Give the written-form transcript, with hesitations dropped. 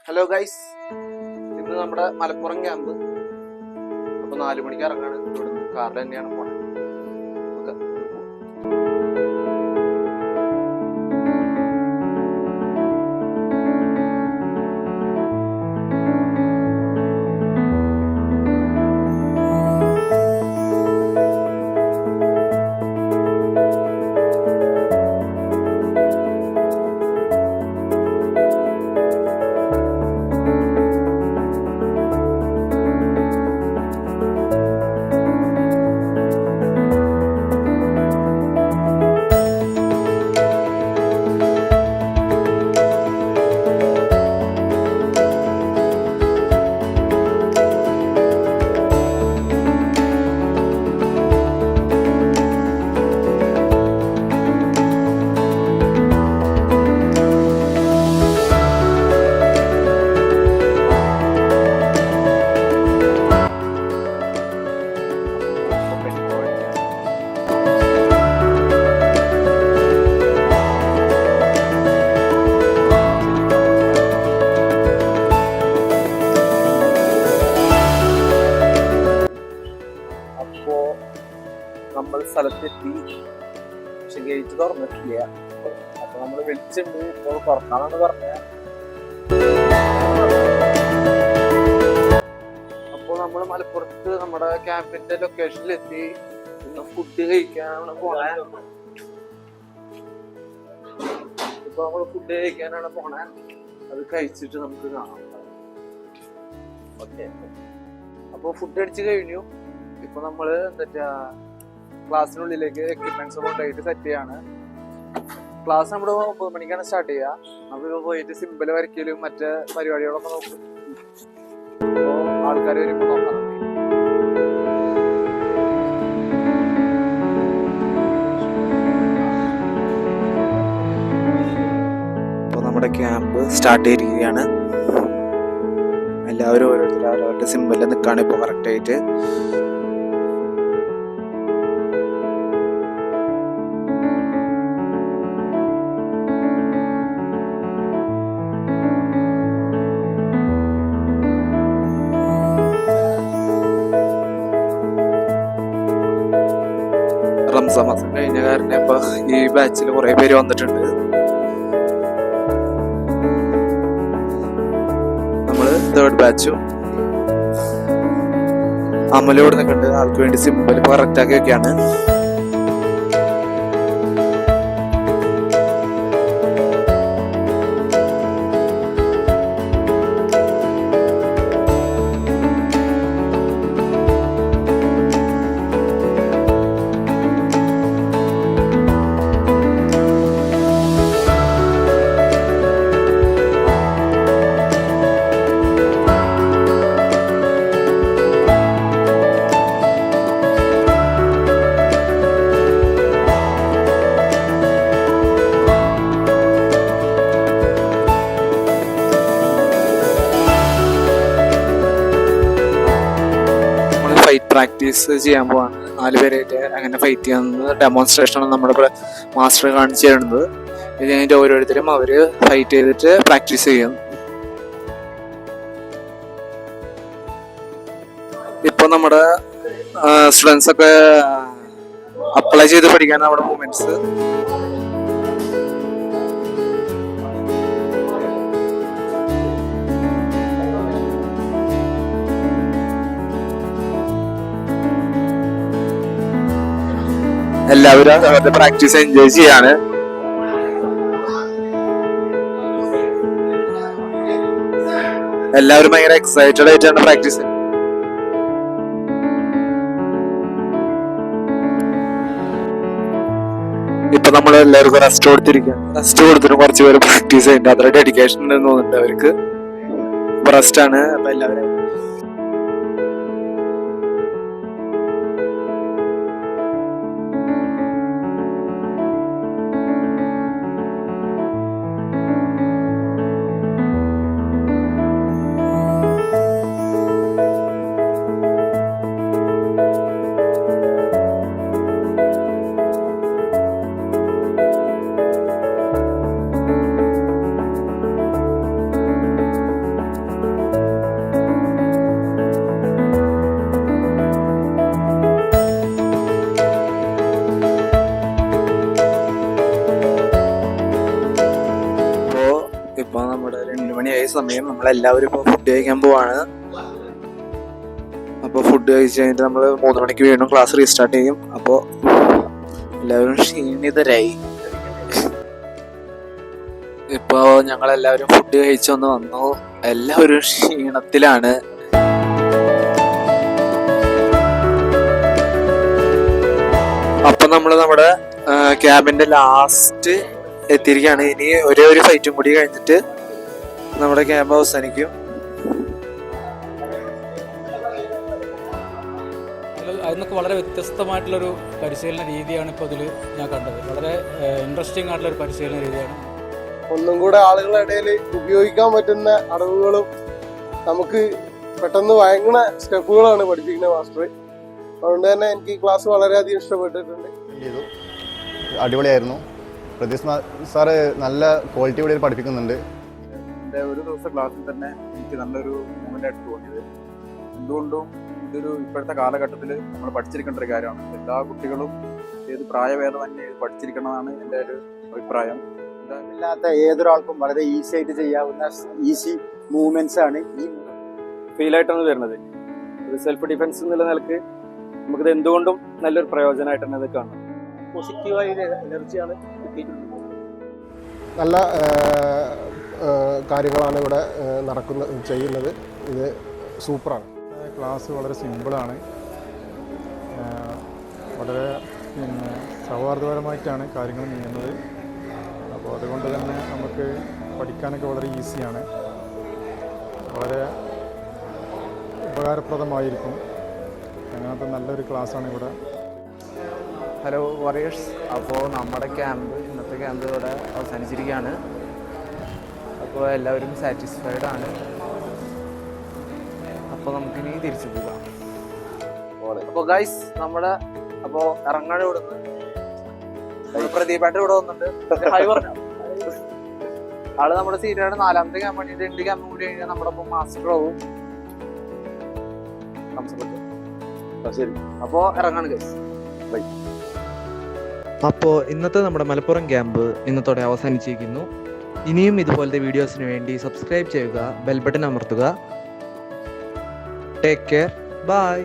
Hello guys, ഇന്ന് നമ്മുടെ Malappuram camp. അപ്പൊ 4 മണിക്ക് ഇറങ്ങാണ്. ഇവിടുന്ന് കാറിൽ തന്നെയാണ് പോണത്. ഓക്കെ. നമ്മൾ സ്ഥലത്തെത്തി. പക്ഷെ ഗേറ്റ് തുറന്നിട്ടില്ല. അപ്പൊ നമ്മൾ വിളിച്ചിട്ടുണ്ട്. ഇപ്പോൾ തുറക്കാനാണ് പറഞ്ഞത്. അപ്പോൾ നമ്മൾ മലപ്പുറത്ത് നമ്മുടെ ക്യാമ്പിന്റെ ലൊക്കേഷനിലെത്തി. ഇന്ന് ഫുഡ് കഴിക്കാനാണ് പോണേ. ഇപ്പൊ നമ്മൾ ഫുഡ് കഴിക്കാനാണ് പോണേ. അത് കഴിച്ചിട്ട് നമുക്ക് കാണാം. ഓക്കെ. അപ്പൊ ഫുഡ് അടിച്ച് കഴിഞ്ഞു. ഇപ്പൊ നമ്മള് എന്താ ക്ലാസ്സിനുള്ളിലേക്ക് എക്യുപ്മെന്റ്സ് കൊണ്ടുപോയിട്ട് സെറ്റ് ചെയ്യാണ്. ക്ലാസ് നമ്മുടെ 9 മണിക്കാണ് സ്റ്റാർട്ട് ചെയ്യുക. നമുക്ക് പോയിട്ട് സിമ്പിൾ വരയ്ക്കലും മറ്റേ പരിപാടികളൊക്കെ നോക്കും. അപ്പോൾ ആൾക്കാർ വരുമ്പോൾ നോക്കാം. അപ്പോൾ നമ്മുടെ ക്യാമ്പ് സ്റ്റാർട്ട് ചെയ്തിരിക്കുകയാണ്. എല്ലാവരും ഓരോരുത്തരുടെ സിമ്പിളിൽ നിൽക്കുകയാണ് ഇപ്പോൾ കറക്റ്റായിട്ട്. റംസാൻ മാസം കഴിഞ്ഞ കാരണം ഇപ്പൊ ഈ ബാച്ചിൽ കുറെ പേര് വന്നിട്ടുണ്ട്. നമ്മള് 3rd ബാച്ചും അമലോട് നിൽക്കുന്നുണ്ട്. ആൾക്ക് വേണ്ടി സിമ്പിൾ കറക്റ്റ് ആക്കി വെക്കാണ്. ഫൈറ്റ് പ്രാക്ടീസ് ചെയ്യാൻ പോവാണ്. 4 പേരായിട്ട് അങ്ങനെ ഫൈറ്റ് ചെയ്യാവുന്നത് ഡെമോൺസ്ട്രേഷനാണ് നമ്മുടെ മാസ്റ്റർ കാണിച്ചു തരുന്നത്. ഇത് കഴിഞ്ഞിട്ട് ഓരോരുത്തരും അവര് ഫൈറ്റ് ചെയ്തിട്ട് പ്രാക്ടീസ് ചെയ്യും. ഇപ്പൊ നമ്മുടെ സ്റ്റുഡൻസ് ഒക്കെ അപ്ലൈ ചെയ്ത് പഠിക്കാൻ നമ്മുടെ മൂവ്മെന്റ്സ്. എല്ലാവരും അവരുടെ പ്രാക്ടീസ് എൻജോയ് ചെയ്യാണ്. എല്ലാവരും ഭയങ്കര എക്സൈറ്റഡ് ആയിട്ടാണ് പ്രാക്ടീസ്. ഇപ്പൊ നമ്മൾ എല്ലാവർക്കും റെസ്റ്റ് കൊടുത്തിരിക്കുകയാണ്. റെസ്റ്റ് കൊടുത്തിട്ട് കുറച്ച് പേര് പ്രാക്ടീസ് ചെയ്യുന്നുണ്ട്. അത്ര ഡെഡിക്കേഷൻ ഉണ്ടെന്ന് തോന്നുന്നുണ്ട് അവർക്ക്. റെസ്റ്റ് ആണ്. അപ്പൊ എല്ലാവരും 2 മണിയായ സമയം. നമ്മളെല്ലാവരും ഇപ്പോൾ ഫുഡ് കഴിക്കാൻ പോവാണ്. അപ്പോൾ ഫുഡ് കഴിച്ച് കഴിഞ്ഞിട്ട് നമ്മൾ 3 മണിക്ക് വീണ്ടും ക്ലാസ് റീസ്റ്റാർട്ട് ചെയ്യും. അപ്പോൾ എല്ലാവരും ക്ഷീണിതരായി. ഇപ്പോൾ ഞങ്ങളെല്ലാവരും ഫുഡ് കഴിച്ചൊന്ന് വന്നു. എല്ലാവരും ക്ഷീണത്തിലാണ്. അപ്പം നമ്മൾ നമ്മുടെ ക്യാബിൻ്റെ ലാസ്റ്റ് എത്തിയിരിക്കുകയാണ്. ഇനി ഒരു ഫൈറ്റും കൂടി കഴിഞ്ഞിട്ട് നമ്മുടെ ക്യാമ്പ് അവസാനിക്കും. അതിനൊക്കെ വളരെ വ്യത്യസ്തമായിട്ടുള്ളൊരു പരിശീലന രീതിയാണ് ഇപ്പോൾ ഇതിൽ ഞാൻ കണ്ടത്. വളരെ ഇൻട്രസ്റ്റിംഗ് ആയിട്ടുള്ളൊരു പരിശീലന രീതിയാണ്. ഒന്നും കൂടെ ആളുകളുടെ ഇടയിൽ ഉപയോഗിക്കാൻ പറ്റുന്ന അറിവുകളും നമുക്ക് പെട്ടെന്ന് വഴങ്ങുന്ന സ്റ്റെപ്പുകളാണ് പഠിപ്പിക്കുന്ന മാസ്റ്റർ. അതുകൊണ്ട് തന്നെ എനിക്ക് ഈ ക്ലാസ് വളരെയധികം ഇഷ്ടപ്പെട്ടിട്ടുണ്ട്. അടിപൊളിയായിരുന്നു. പ്രതീഷ് സാറ് നല്ല ക്വാളിറ്റിയോടെ പഠിപ്പിക്കുന്നുണ്ട്. എൻ്റെ ഒരു ദിവസത്തെ ക്ലാസ്സിൽ തന്നെ എനിക്ക് നല്ലൊരു മൂവ്മെൻ്റ് ആയിട്ട് തോന്നിയത്. എന്തുകൊണ്ടും ഇതൊരു ഇപ്പോഴത്തെ കാലഘട്ടത്തിൽ നമ്മൾ പഠിച്ചിരിക്കേണ്ട ഒരു കാര്യമാണ്. എല്ലാ കുട്ടികളും ഏത് പ്രായഭേദമന്യേ പഠിച്ചിരിക്കണമെന്നാണ് എൻ്റെ ഒരു അഭിപ്രായം. ഇല്ലാത്ത ഏതൊരാൾക്കും വളരെ ഈസി ആയിട്ട് ചെയ്യാവുന്ന ഈസി മൂവ്മെന്റ്സ് ആണ് ഈ ഫീലായിട്ടാണ് വരുന്നത്. ഒരു സെൽഫ് ഡിഫെൻസ് എന്നുള്ള നിലക്ക് നമുക്കിത് എന്തുകൊണ്ടും നല്ലൊരു പ്രയോജനമായിട്ട് തന്നെ ഇത് കാണാം. പോസിറ്റീവായ എനർജിയാണ് കിട്ടിയിട്ടുള്ളത്. നല്ല കാര്യങ്ങളാണ് ഇവിടെ ചെയ്യുന്നത്. ഇത് സൂപ്പറാണ്. ക്ലാസ് വളരെ സിമ്പിളാണ്. വളരെ സൗഹാർദ്ദപരമായിട്ടാണ് കാര്യങ്ങൾ നീങ്ങുന്നത്. അപ്പോൾ അതുകൊണ്ട് തന്നെ നമുക്ക് പഠിക്കാനൊക്കെ വളരെ ഈസിയാണ്. വളരെ ഉപകാരപ്രദമായിരിക്കും. അങ്ങനത്തെ നല്ലൊരു ക്ലാസ്സാണ് ഇവിടെ. ഹലോ വാറിയേഴ്സ്, അപ്പോൾ നമ്മുടെ ഇന്നത്തെ ക്യാമ്പ് ഇവിടെ അവസാനിച്ചിരിക്കുകയാണ്. അപ്പോൾ എല്ലാവരും സാറ്റിസ്ഫൈഡ് ആണ്. അപ്പോൾ നമുക്കിനി തിരിച്ചു പോകാം. അപ്പോൾ ഗൈസ് അപ്പോൾ ഇറങ്ങാൻ ഇവിടുന്ന് പ്രദീപായിട്ട് ഇവിടെ വന്നിട്ടുണ്ട്. ഹായ് പറഞ്ഞു. ആള് നമ്മുടെ സീനിയറാണ്. 4ാമത്തെ ക്യാമ്പ് ആണ്. 2 ക്യാമ്പ് കൂടി കഴിഞ്ഞാൽ നമ്മുടെ ഒപ്പം മാസ്റ്റർ ആവും. ശരി, അപ്പോൾ ഇറങ്ങാണ് ഗൈസ്. ബൈ. അപ്പോൾ ഇന്നത്തെ നമ്മുടെ മലപ്പുറം ക്യാമ്പ് ഇന്നത്തോടെ അവസാനിച്ചിരിക്കുന്നു. ഇനിയും ഇതുപോലത്തെ വീഡിയോസിന് വേണ്ടി സബ്സ്ക്രൈബ് ചെയ്യുക, ബെൽ ബട്ടൺ അമർത്തുക. Take care, by.